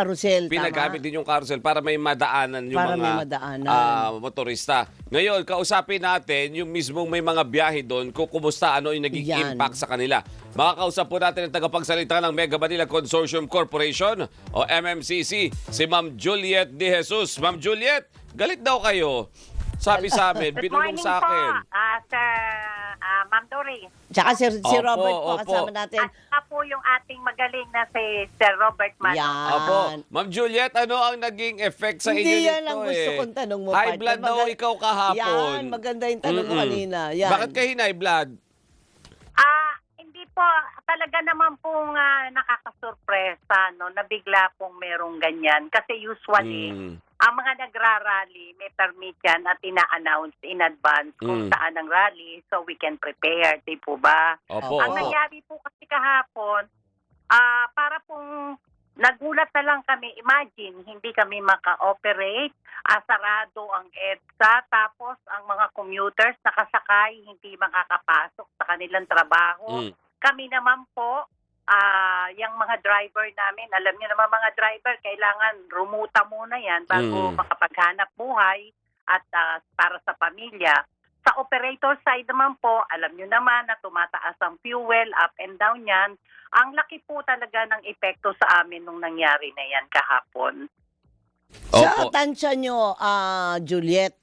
Carousel, Pinagamit tama? din yung carousel para may madaanan yung Para may mga madaanan. motorista. Ngayon, kausapin natin yung mismong may mga biyahe doon kung kumusta, ano yung naging Yan. impact sa kanila. Makakausap po natin ang tagapagsalita ng Mega Manila Consortium Corporation o MMCC, si Ma'am Juliet De Jesus. Ma'am Juliet, galit daw kayo. Sabi sa amin, Good binulong morning sa akin. po, Sir Ma'am Dory. Tsaka si Opo, Robert po, opo. kasama natin. At saka po yung ating magaling na si Sir Robert Manong. Yan. Apo, Ma'am Juliet, ano ang naging effect sa inyo Hindi nito yan ang gusto kong tanong mo, High partner. blood daw ikaw kahapon. Yan, maganda yung tanong mo Mm-mm. kanina. Yan. Bakit ka high blood? Hindi po, talaga naman pong nakakasurpresa, no, na bigla pong merong ganyan. Kasi usually, ang mga nagrarally, may permit yan at ina-announce in advance kung saan ang rally so we can prepare, di po ba? Opo, Ang opo. nangyari po kasi kahapon, para pong nagulat na lang kami. Imagine, hindi kami maka-operate, sarado ang EDSA, tapos ang mga commuters nakasakay, hindi makakapasok sa kanilang trabaho. Kami naman po, yung mga driver namin, alam niyo naman mga driver, kailangan rumuta muna yan bago makapaghanap buhay at para sa pamilya. Sa operator side naman po, alam niyo naman na tumataas ang fuel, up and down yan. Ang laki po talaga ng epekto sa amin nung nangyari na yan kahapon. Sa Opo. tansya nyo, Juliet,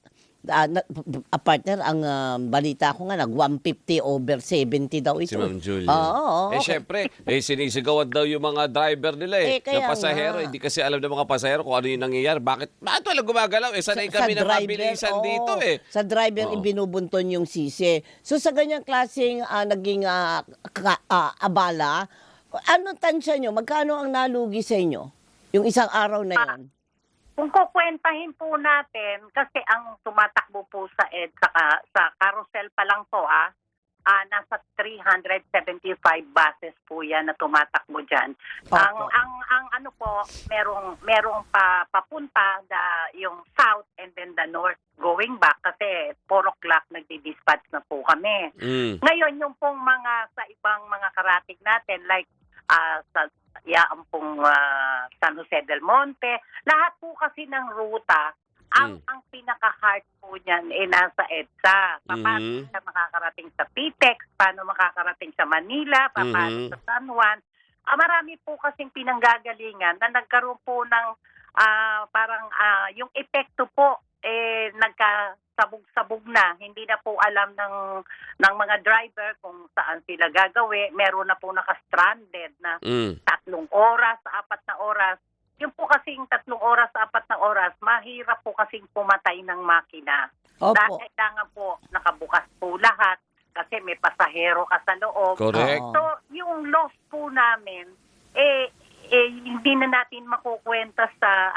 partner, ang balita ko nga, nag-150 over 70 daw ito. Si Ma'am Julia. Oo, Eh, okay. syempre, sinisigawan daw yung mga driver nila Kaya na pasahero. nga. Hindi kasi alam ng mga pasahero kung ano yung nangyayari. Bakit wala gumagalaw? Sanay kami na mabilisan oo, dito Sa driver, Oo. ibinubunton yung sisi. So sa ganyang klaseng naging abala, anong tansya nyo? Magkano ang nalugi sa inyo? Yung isang araw na yon? Kung kukwentahin po natin, kasi ang tumatakbo po sa sa carousel pa lang po, nasa 375 buses po yan na tumatakbo dyan. Opo. Ang ano po, merong papunta yung south and then the north going back kasi 4 o'clock nagdi-dispatch na po kami. Ngayon, yung pong sa ibang mga karating natin, like sa yaan pong San Jose del Monte, lahat po kasi ng ruta, ang pinaka-heart po niyan nasa EDSA. Paano siya makakarating sa PTEX, paano makakarating sa Manila, paano sa San Juan. Marami po kasing pinanggagalingan na nagkaroon po ng yung epekto po nagkasabog-sabog na. Hindi na po alam ng mga driver kung saan sila gagawi. Meron na po naka-stranded na 3 oras, 4 na oras. Yung po kasing 3 oras, 4 na oras, mahirap po kasing pumatay ng makina. Opo. Dahil kailangan po nakabukas po lahat kasi may pasahero ka sa loob. Correct. Oo. So, yung loss po namin, hindi na natin makukwenta sa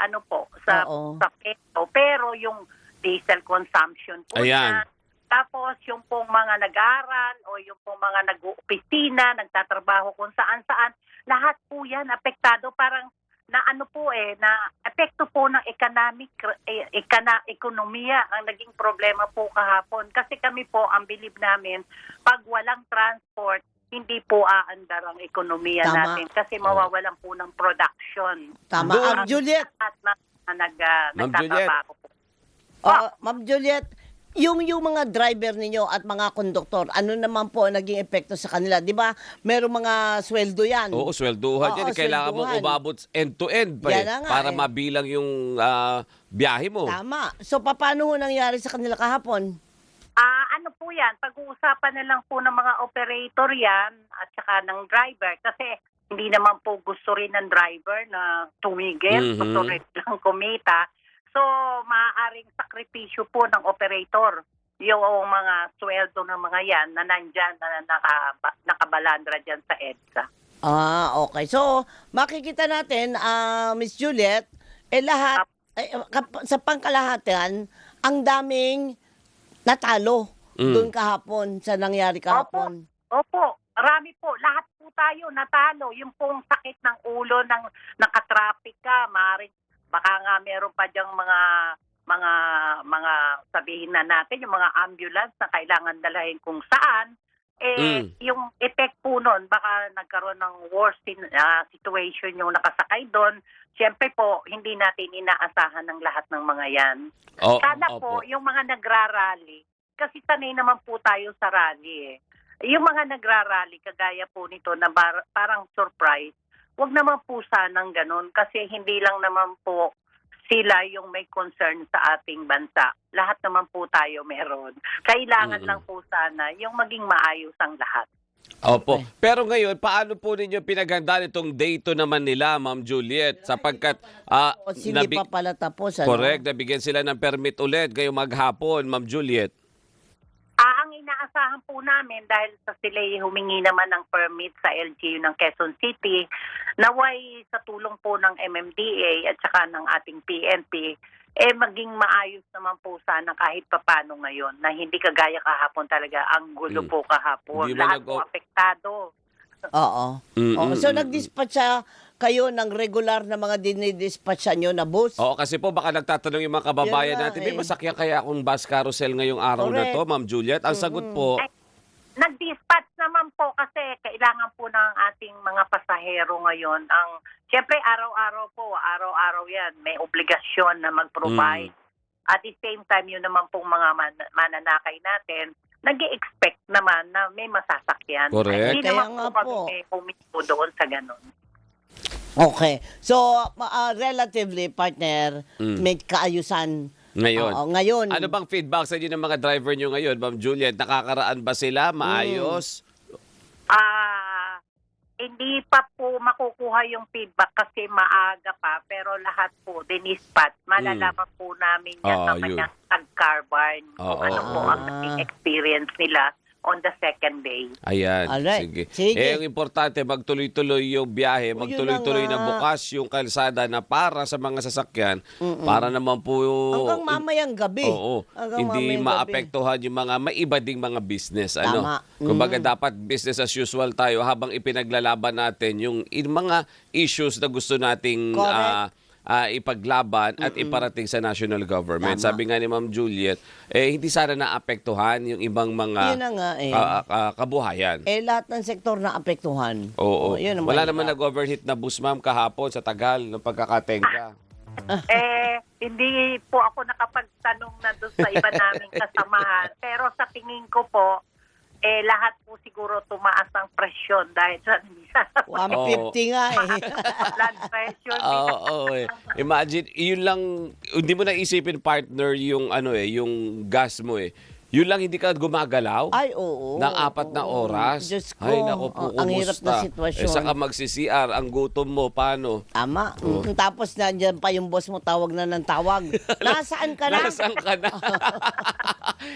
Oo. sa peso, pero yung diesel consumption po Ayan. niya, tapos yung pong mga nag-aaral o yung pong mga nag-opisina, nagtatrabaho kung saan-saan, lahat po yan apektado, parang na epekto po ng ekonomiya ang naging problema po kahapon. Kasi kami po, ang bilib namin, pag walang transport, hindi po aandar ang ekonomiya Tama. natin kasi mawawalan po ng production. Tama. Juliet, At Ma'am nagtatrabaho po. Ma'am Juliet, yung mga driver ninyo at mga konduktor, ano naman po ang naging epekto sa kanila? Di ba, merong mga sweldo yan. Oo, swelduhan yan. Oo, Kailangan mo swelduhan. umabot end-to-end pa Yan na nga, para mabilang yung biyahe mo. Tama. So, paano ho nangyari sa kanila kahapon? Ano po yan, pag-uusapan na lang po ng mga operator yan at saka ng driver kasi hindi naman po gusto rin ng driver na tumigil, gusto rin lang kumita. So, maaaring sakripisyo po ng operator yung mga sweldo ng mga yan na nandyan, na nakabalandra dyan sa EDSA. Okay. So, makikita natin, Miss Juliet, lahat, sa pangkalahatan, ang daming natalo doon kahapon sa nangyari kahapon. Opo, marami po. Lahat po tayo natalo. Yung pong sakit ng ulo ng nakatraffic ka, maaaring baka nga meron pa diyang mga sabihin na natin, yung mga ambulance na kailangan dalahin kung saan. yung effect po nun, baka nagkaroon ng worse situation yung nakasakay doon. Siyempre po, hindi natin inaasahan ng lahat ng mga yan. Sana po, yung mga nagrarally, kasi sanay naman po tayo sa rally eh. Yung mga nagrarally, kagaya po nito na parang surprise, wag naman po sanang ganun kasi hindi lang naman po sila yung may concern sa ating bansa. Lahat naman po tayo meron. Kailangan lang po sana yung maging maayos ang lahat. Opo. Pero ngayon, paano po ninyo pinaghandaan itong date naman nila, Ma'am Juliet? Sapagkat Hindi pa pala tapos. Ano? correct, nabigyan sila ng permit ulit ngayong maghapon, Ma'am Juliet. Ang inaasahan po namin dahil sa sila humingi naman ng permit sa LGU ng Quezon City, naway sa tulong po ng MMDA at saka ng ating PNP, maging maayos naman po sana kahit papano ngayon na hindi kagaya kahapon talaga ang gulo po kahapon. Hindi ba Lahat po apektado. Oo. Oo. So nag-dispatch kayo ng regular na mga dinidispatcha nyo na bus? Oo, kasi po baka nagtatanong yung mga kababayan Yan nga, natin, may masakyan kaya akong bus carousel ngayong araw na to, Ma'am Juliet? Ang sagot po, Nag-dispatch naman po kasi kailangan po ng ating mga pasahero ngayon. Siyempre araw-araw yan, may obligasyon na mag-provide. At the same time, yun naman pong mga mananakay natin, nag-i-expect naman na may masasakyan. Correct. Hindi Kaya naman nga po po. kami pumipo doon sa ganun. Okay. So, relatively, partner, may kaayusan. ngayon. Oo, ngayon. Ano bang feedback sa inyo ng mga driver nyo ngayon, Ma'am Juliet? Nakakaraan ba sila? Maayos? Hindi pa po makukuha yung feedback kasi maaga pa, pero lahat po dinispat. Malalaman po namin yan Oo, naman yung tag-carbon. Oo. Kung ano po ang naging experience nila on the second day. Ayan, Alright. sige. Sige. Ang importante, magtuloy-tuloy yung biyahe, magtuloy-tuloy na na nga. bukas yung kalsada na para sa mga sasakyan, para naman po Hanggang mamayang gabi. Oo, Hanggang hindi mamayang maapektuhan yung mga may iba ding mga business. Ano? Tama. Kumbaga dapat business as usual tayo habang ipinaglalaban natin yung mga issues na gusto nating Correct. ipaglaban at iparating sa national government. Tama. Sabi nga ni Ma'am Juliet, hindi sana naapektuhan yung ibang mga Yun na nga eh. kabuhayan. Lahat ng sektor na apektuhan. Oo. Yun ang Wala mahirap. naman nag-overheat na bus, ma'am, kahapon sa Tagal ng pagkakatenga. Hindi po ako nakapagtanong na doon sa iba naming kasamahan. Pero sa tingin ko po, lahat po siguro tumaas ang presyon dahil sa 150 nga eh. blood pressure. Oo, eh. Imagine, yun lang, hindi mo naisipin, partner, yung yung gas mo eh. Yun lang hindi ka gumagalaw Ay, oo. ng 4 na oras. Diyos ko. Ay, naku po, Ang hirap na kumusta? sitwasyon. Saka mag-CCR, ang gutom mo, paano? Tama. Tapos nandiyan pa yung boss mo, tawag na ng tawag. Nasaan ka na? Nasaan ka na?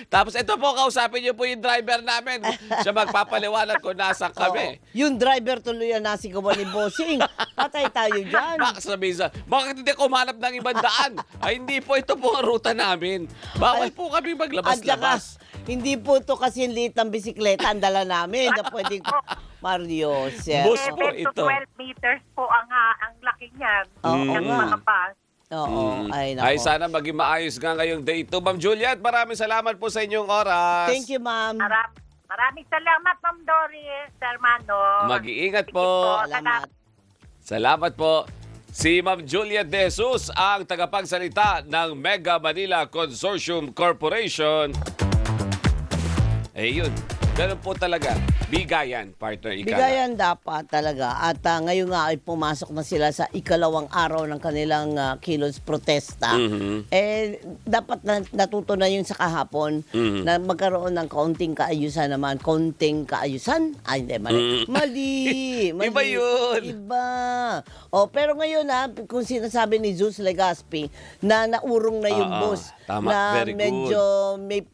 Tapos ito po, kausapin niyo po yung driver namin. Siya magpapaliwanag kung nasaan kami. Oo. Yung driver tuloy ang nasigawan ni bossing. Patay tayo dyan. Baka sabihin sa, bakit hindi ako humanap ng ibang daan? Ay, hindi po, ito po ang ruta namin. Bawal po kami At saka, maglabas-labas. hindi po to kasi liit ng bisikleta ang dala namin na pwedeng Mario. Bus Eh, po 10 to ito. 12 meters po ang laki niyan. Oo Yung nga. mga bus. Oo. Ay, nako. Ay, sana maging maayos nga ngayong day 2. Ma'am Juliet, maraming salamat po sa inyong oras. Thank you, ma'am. Maraming salamat, Ma'am Doris, Hermano. Mag-iingat Sige po. Salamat. Salamat po. Si Ma'am Juliet De Jesus, ang tagapagsalita ng Mega Manila Consortium Corporation. Yun. Ganun po talaga. Bigayan, partner. Bigayan dapat talaga. At ngayon nga ay pumasok na sila sa ikalawang araw ng kanilang kilos protesta. Dapat natuto na yun sa kahapon na magkaroon ng kaunting kaayusan naman. Konting kaayusan? Ay, hindi, mali. Mali. Iba yun. Iba. Pero ngayon kung sinasabi ni Zeus Legaspi na naurong na yung bus tama. na Very good. medyo may